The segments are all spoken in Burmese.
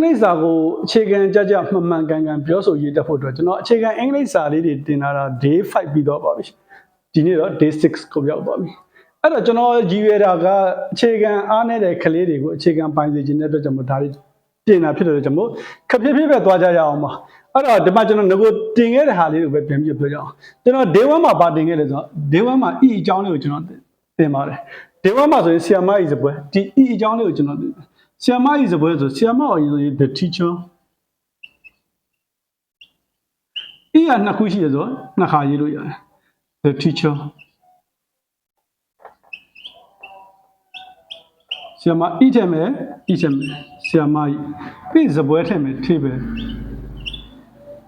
လိပ်စာကိုအခြေခံကြကြမှန်ကန်ပြောဆိုရေးတက်ဖို့အတွက်ကျွန်တော်အခြေခံအင်္ဂလိပ်စာလေးတွေတင်လာတာ day 5ပြီးတော့ပါပြီဒီနေ့တော့ day 6ကိုရောက်ပါပြီအဲ့တော့ကျွန်တော်ရည်ရွယ်တာကအခြေခံအားနည်းတဲ့ကလေးတွေကိုအခြေခံပိုင်းစေခြင်းတဲ့အတွက်ကြောင့်မို့ဒါတွေတင်တာဖြစ်တဲ့အတွက်ကြောင့်မို့ခက်ဖြည်းဖြည်းပဲသွားကြရအောင်ပါအဲ့တော့ဒီမှာကျွန်တော်ငကိုတင်ခဲ့တဲ့ဟာလေးကိုပဲပြန်ပြီးပြောကြအောင်ကျွန်တော် day 1မှာပါတင်ခဲ့တယ်ဆိုတော့ day 1မှာ e အကြောင်းလေးကိုကျွန်တော်တင်ပါတယ် day 1မှာဆိုရင်ဆီယာမကြီးစပွဲဒီ e အကြောင်းလေးကိုကျွန်တော်ဆီယာမကြီးစပွဲဆိုဆီယာမအောင်ဆိုရင် the teacher e ကနှစ်ခုရှိတယ်ဆိုတော့နှစ်ခါရေးလို့ရတယ် the teacher ဆီယာမ e ထည့်မယ် e ထည့်မယ်ဆီယာမကြီးပြီးစပွဲထည့်မယ် table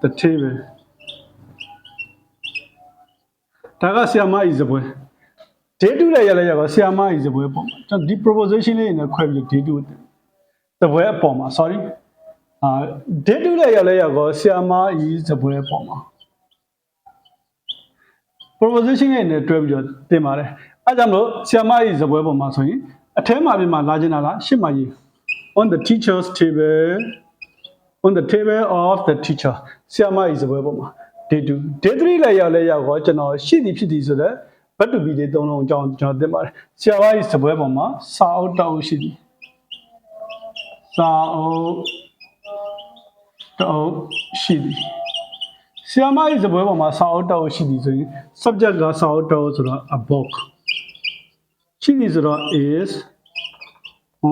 the table ဒါကဆီယာမကြီးစပွဲ day 2လည်းရလဲရပါဆီယာမကြီးစပွဲပေါ့ကျွန်တော်ဒီ proposition လေးနဲ့ခွဲပြီး day 2စပွဲအပေါ်မှာ sorry day 2လည်းရလဲရပါဆီယာမကြီးစပွဲပေါ်မှာ proposition လေးနဲ့တွဲပြီးတော့တင်ပါတယ်အဲကြောင့်မလို့ဆီယာမကြီးစပွဲပေါ်မှာဆိုရင်အထဲမှာပြင်မှာလာခြင်းလားရှစ်မှာရေး on the teacher's table on the table of the teacher ဆီယာမကြီးစပွဲပေါ်မှာ day 2 day 3လည်းရလဲရပါကျွန်တော်ရှိသည်ဖြစ်သည်ဆိုတော့ဘတ်တူဘီလေးသုံးလုံးအကြောင်းကျွန်တော်သင်ပါတယ်ဆရာမကြီးစပွဲပေါ်မှာစာအုပ်တောက်ရှိသည်စာအုပ်တောက်ရှိသည်ဆရာမကြီးစပွဲပေါ်မှာစာအုပ်တောက်ရှိသည်ဆိုရင် subject ကစာအုပ်တောက်ဆိုတော့ a book ရှိသည်ဆိုတော့ is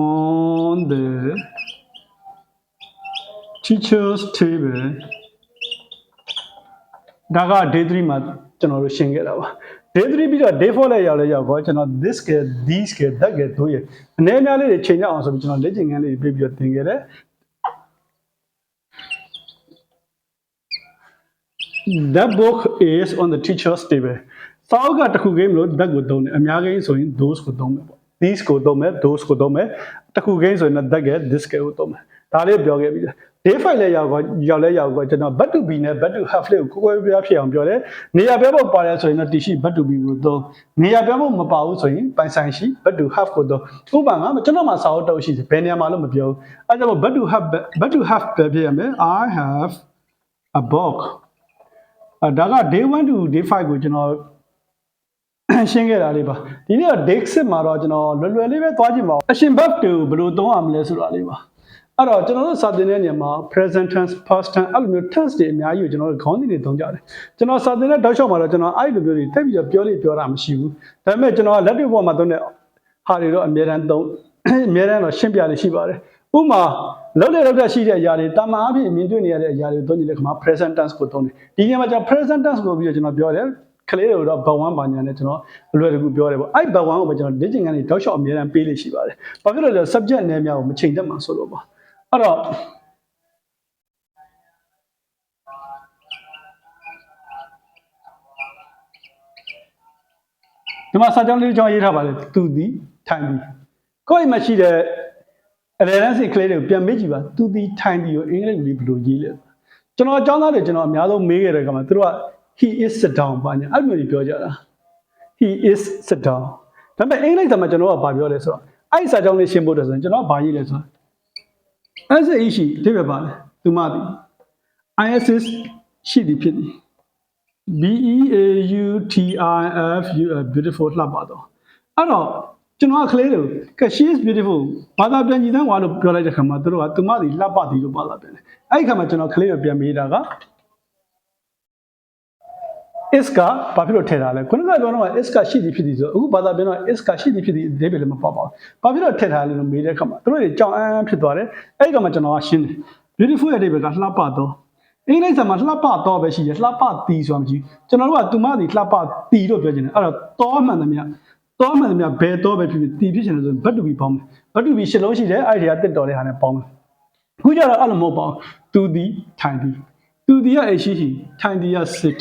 on the teacher's table ဒါက day 3မှာကျွန်တော်တို့ရှင်းခဲ့တာပါday 3ပြီးတော့ day 4လည်းရောက်တော့ကျွန်တော် this က these က that ကတို့ရအနေအများလေးတွေချိန်ကြအောင်ဆိုပြီးကျွန်တော်လက်ကျင်ခန်းလေးတွေပြပြီးတော့သင်ခဲ့တယ် that book is on the teacher's table စာအုပ်ကတစ်ခုကိန်းမလို့ that ကိုသုံးတယ်အများကိန်းဆိုရင် those ကိုသုံးမယ်ပေါ့ these ကိုသုံးမယ် those ကိုသုံးမယ်တစ်ခုကိန်းဆိုရင် that က this ကိုသုံးမယ်ဒါလေးပြောခဲ့ပြီday 5လည်းရောက်ကျွန်တော် but to be နဲ့ but to have လေးကိုကိုယ်ပြဖြစ်အောင်ပြောတယ်နေရာပြောဖို့ပါတယ်ဆိုရင်တော့တရှိ but to be ကိုသုံးနေရာပြောဖို့မပါဘူးဆိုရင်ပိုင်ဆိုင်ရှိ but to have ကိုသုံးဥပမာကျွန်တော်မှာစာအုပ်တောက်ရှိတယ်ဘယ်နေရာမှာလို့မပြောဘူးအဲကြောင့် but to have ပဲဖြစ်ရမယ် I have a book ဒါက day 1 to day 5ကိုကျွန်တော်ရှင်းခဲ့တာလေးပါဒီနေ့တော့ day 6မှာတော့ကျွန်တော်လွယ်လေးပဲသွားကြည့်ပါဦး action verb ကိုဘယ်လိုသုံးရမလဲဆိုတာလေးပါအဲ့တော့ကျွန်တော်တို့စာသင်တဲ့နေရာမှာ present tense past tense အဲ့လိုမျိုး tense တွေအများကြီးကိုကျွန်တော်တို့ခေါင်းစဉ်တွေသုံးကြတယ်ကျွန်တော်စာသင်တဲ့တောက်လျှောက်မှာတော့ကျွန်တော်အဲ့လိုမျိုးတွေတက်ပြီးတော့ပြောတာမရှိဘူးဒါပေမဲ့ကျွန်တော်ကလက်တွေ့ပေါ်မှာသုံးတဲ့ဟာတွေတော့အများတန်းတော့ရှင်းပြလေးရှိပါတယ်ဥပမာလောက်တဲ့ရှိတဲ့အရာတွေတာမန်အဖြစ်မြင်တွေ့နေရတဲ့အရာတွေသုံးကြည့်တဲ့အခါမှာ present tense ကိုသုံးတယ်ဒီနေရာမှာကျွန်တော် present tense ကိုပြီးတော့ကျွန်တော်ပြောတယ်ကလေးတွေတော့ဘဝ1ပါညာနဲ့ကျွန်တော်အလွယ်တကူပြောတယ်ပေါ့အဲ့ဘဝ1ကိုပဲကျွန်တော်လက်ကျင်ကနေတောက်လျှောက်အများတန်းပေးလေးရှိပါတယ်ဘာဖြစ်လို့လဲ subject နဲ့များကိုမချိန်တတ်မှာဆိုလို့ပါအဲ့တော့ဒီမှာစာကြောင်းလေးကြောင်းရေးထားပါလေသူသည်ထိုင်သည်ကိုယ့်အိမ်မှာရှိတဲ့အလယ်တန်းစီကလေးတွေကိုပြန်မေးကြည့်ပါသူသည်ထိုင်သည်ကိုအင်္ဂလိပ်လိုဘယ်လိုရေးလဲကျွန်တော်အကြောင်းသားတွေကျွန်တော်အများဆုံးမေးခဲ့တဲ့အခါမှာသူတို့က he is sit down ပါညာအဲ့လိုမျိုးပြောကြတာ he is sit down ဒါပေမဲ့အင်္ဂလိပ်စာမှာကျွန်တော်ကဘာပြောလဲဆိုတော့အဲ့စာကြောင်းလေးရှင်းဖို့တည်းဆိုရင်ကျွန်တော်ကဘာရေးလဲဆိုတော့as a ရှိဒီပဲပါလေသူမသည် is ရှိသည်ဖြစ်သည် beautiful beautiful လှပတော့အဲ့တော့ကျွန်တော်ကကလေးတွေကို she is beautiful ဘာသာပြန်ကြည့်တဲ့ဟောလို့ပြောလိုက်တဲ့ခါမှာသူတို့ကသူမသည်လှပသည်လို့ဘာသာပြန်တယ်အဲ့ဒီခါမှာကျွန်တော်ကလေးကိုပြန်မေးတာက is ကဘာဖြစ်လို့ထည့်တာလဲခုနကပြောတော့ is ကရှိသည်ဖြစ်သည်ဆိုအခုဘာသာပြန်တော့ is ကရှိသည်ဖြစ်သည်အဓိပ္ပာယ်လည်းမပေါက်ပါဘူးဘာဖြစ်လို့ထည့်ထားလဲလို့မေးတဲ့အခါမှာသူတို့တွေကြောင်အန်းဖြစ်သွားတယ်အဲ့ဒီခါမှာကျွန်တော်ကရှင်းတယ် beautiful ရဲ့အဓိပ္ပာယ်ကလှပတော့အင်္ဂလိပ်စာမှာလှပတော့ပဲရှိတယ်လှပသည်ဆိုတာမရှိကျွန်တော်တို့ကသူမသည်လှပသည်လို့ပြောချင်တယ်အဲ့တော့တော့မှန်သမျှဘယ်တော့ပဲဖြစ်ဖြစ်သည်ဖြစ်ချင်တယ်ဆိုရင် but to be ပေါင်းမယ် but to be ရှစ်လုံးရှိတယ်အဲ့ဒီကတစ်တော်တဲ့ဟာနဲ့ပေါင်းမယ်အခုကျတော့အဲ့လိုမဟုတ်ပါဘူးသူသည်ထိုင်သည်သူသည်ကရှိထိုင်သည်က sit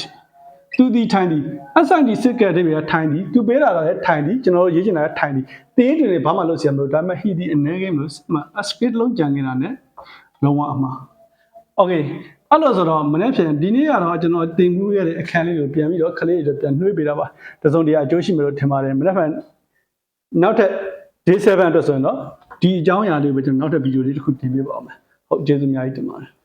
သူသည်ထိုင်သည်အဆိုင်ဒီစစ်ကတဲ့တွေကထိုင်သည်သူပေးတာကလည်းထိုင်သည်ကျွန်တော်တို့ရေးချင်တာကထိုင်သည်တင်းတွင်တွေဘာမှလုပ်စရာမလိုဒါပေမဲ့ he ဒီအနေကိန်းလို့ speed လုံးကြံနေတာ ਨੇ လုံးဝအမှား okay အဲ့လိုဆိုတော့မနေ့ပြန်ဒီနေ့ကတော့ကျွန်တော်တင်မှုရတဲ့အခန်းလေးကိုပြန်ပြီးတော့ခလေးတွေပြန်နှွှေးပေးတာပါတစုံတရာအကျိုးရှိမယ်လို့ထင်ပါတယ်မနေ့ပြန်နောက်ထပ် day 7အတွက်ဆိုရင်တော့ဒီအကြောင်းအရာလေးပဲကျွန်တော်နောက်ထပ်ဗီဒီယိုလေးတစ်ခုတင်ပြပါဦးမယ် ဟုတ်ကျေးဇူးအများကြီးတင်ပါတယ်